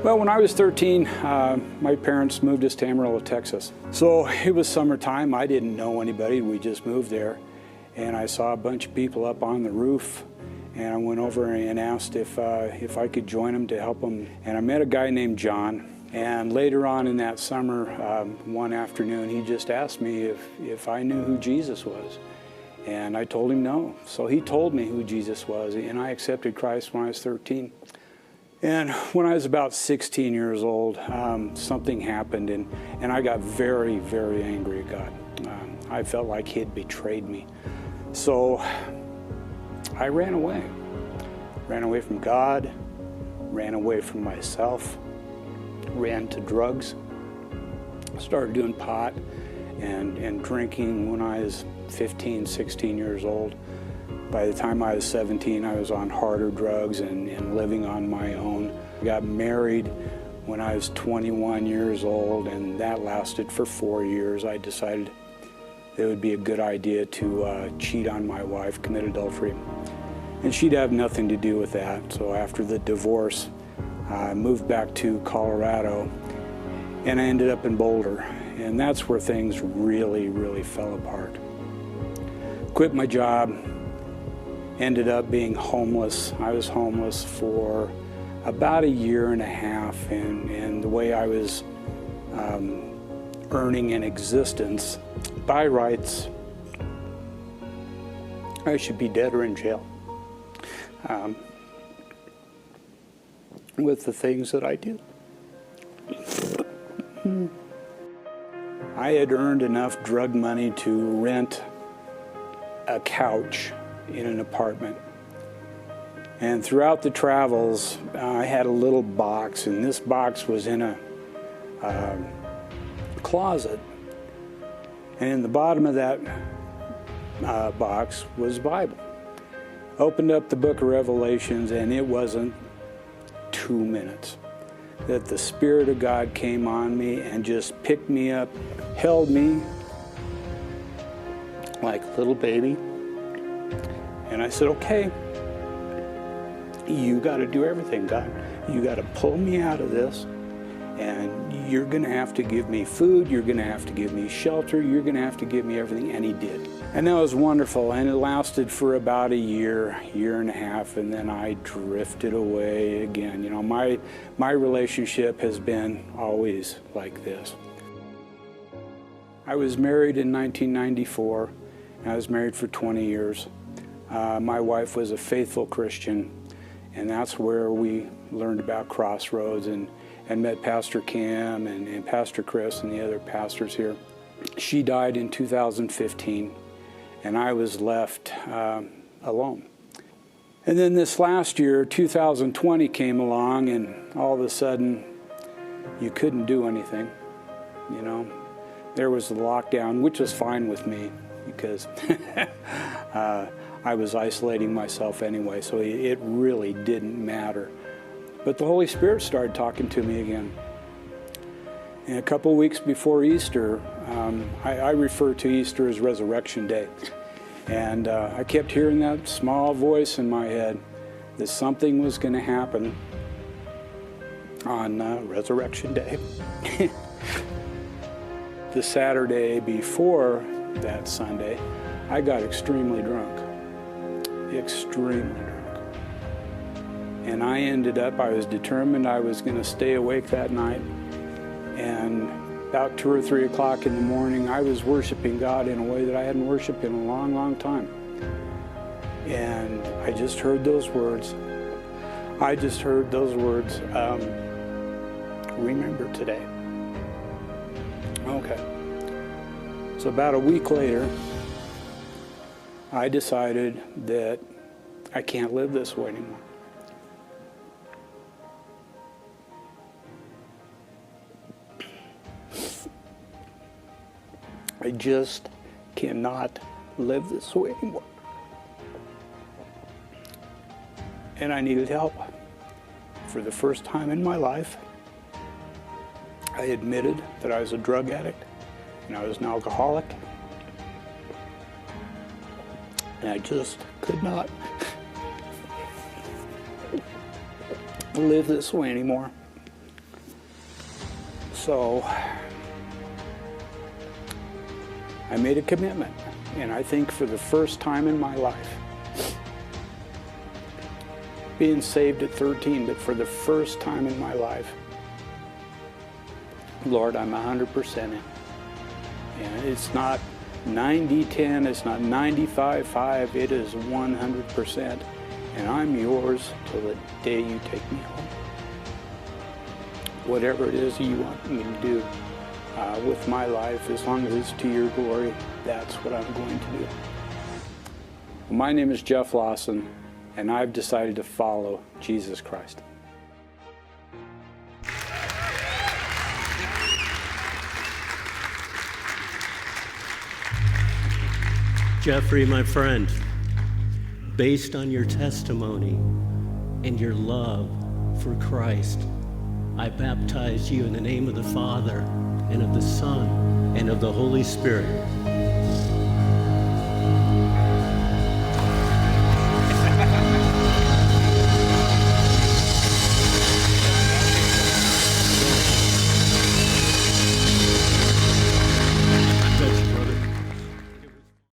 Well, when I was 13, my parents moved us to Amarillo, Texas. So it was summertime. I didn't know anybody. We just moved there. And I saw a bunch of people up on the roof. And I went over and asked if I could join them to help them. And I met a guy named John. And later on in that summer, one afternoon, he just asked me if I knew who Jesus was. And I told him no. So he told me who Jesus was. And I accepted Christ when I was 13. And when I was about 16 years old, something happened, and I got very, very angry at God. I felt like He had betrayed me. So I ran away. Ran away from God, ran away from myself, ran to drugs, started doing pot and drinking when I was 15, 16 years old. By the time I was 17, I was on harder drugs and living on my own. I got married when I was 21 years old, and that lasted for 4 years. I decided it would be a good idea to cheat on my wife, commit adultery. And she'd have nothing to do with that. So after the divorce, I moved back to Colorado, and I ended up in Boulder. And that's where things really, really fell apart. Quit my job. Ended up being homeless. I was homeless for about 1.5 years, and the way I was earning an existence, by rights, I should be dead or in jail with the things that I do. I had earned enough drug money to rent a couch in an apartment. And throughout the travels, I had a little box, and this box was in a closet. And in the bottom of that box was the Bible. Opened up the book of Revelations, and it wasn't 2 minutes that the Spirit of God came on me and just picked me up, held me like a little baby. And I said, okay, you got to do everything, God. You got to pull me out of this, and you're going to have to give me food. You're going to have to give me shelter. You're going to have to give me everything. And He did. And that was wonderful. And it lasted for about 1 year, 1.5 years, and then I drifted away again. You know, my relationship has been always like this. I was married in 1994. I was married for 20 years. My wife was a faithful Christian, and that's where we learned about Crossroads and met Pastor Kim and Pastor Chris and the other pastors here. She died in 2015, and I was left alone. And then this last year, 2020 came along, and all of a sudden, you couldn't do anything. You know, there was the lockdown, which was fine with me because I was isolating myself anyway, so it really didn't matter. But the Holy Spirit started talking to me again. And a couple weeks before Easter, I refer to Easter as Resurrection Day. And I kept hearing that small voice in my head that something was going to happen on Resurrection Day. The Saturday before that Sunday, I got extremely drunk. Extremely drunk. And I was determined I was going to stay awake that night. And about 2 or 3 o'clock in the morning, I was worshiping God in a way that I hadn't worshiped in a long, long time. And I just heard those words. Remember today. Okay. So about a week later, I decided that I can't live this way anymore. I just cannot live this way anymore. And I needed help. For the first time in my life, I admitted that I was a drug addict and I was an alcoholic. And I just could not live this way anymore. So I made a commitment, and I think for the first time in my life, being saved at 13, but for the first time in my life, Lord, I'm 100% in. And it's not 90-10, it's not 95-5, it is 100%. And I'm yours till the day you take me home. Whatever it is you want me to do with my life, as long as it's to your glory, that's what I'm going to do. My name is Jeff Lawson, and I've decided to follow Jesus Christ. Jeffrey, my friend, based on your testimony and your love for Christ, I baptize you in the name of the Father and of the Son and of the Holy Spirit.